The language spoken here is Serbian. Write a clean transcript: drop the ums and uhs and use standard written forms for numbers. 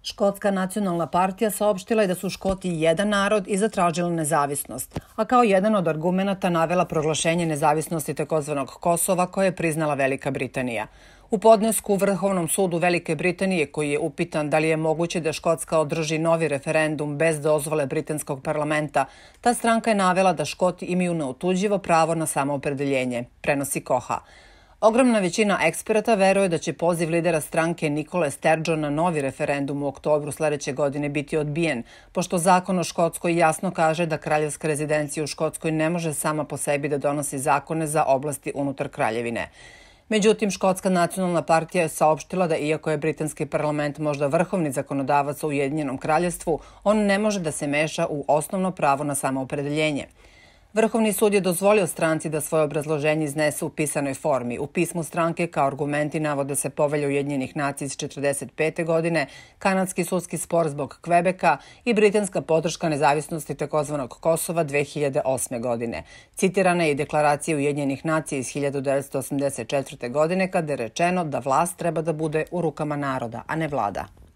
Škotska nacionalna partija saopštila je da su Škoti jedan narod i zatražila nezavisnost, a kao jedan od argumenata navela proglašenje nezavisnosti takozvanog Kosova koje je priznala Velika Britanija. U podnesku u Vrhovnom sudu Velike Britanije, koji je upitan da li je moguće da Škotska održi novi referendum bez dozvole britanskog parlamenta, ta stranka je navela da Škoti imaju neotuđivo pravo na samoopredeljenje, prenosi Koha. Ogromna većina eksperata veruje da će poziv lidera stranke Nikole Sturgeona na novi referendum u oktobru sledeće godine biti odbijen, pošto zakon o Škotskoj jasno kaže da kraljevska rezidencija u Škotskoj ne može sama po sebi da donosi zakone za oblasti unutar kraljevine. Međutim, Škotska nacionalna partija je saopštila da iako je britanski parlament možda vrhovni zakonodavac u Ujedinjenom kraljevstvu, on ne može da se meša u osnovno pravo na samoopredeljenje. Vrhovni sud je dozvolio stranci da svoje obrazloženje iznese u pisanoj formi. U pismu stranke kao argumenti navode se Povelja Ujedinjenih nacija iz 1945. godine, kanadski sudski spor zbog Kvebeka i britanska podrška nezavisnosti takozvanog Kosova 2008. godine. Citirana je i deklaracija Ujedinjenih nacija iz 1984. godine kada je rečeno da vlast treba da bude u rukama naroda, a ne vlada.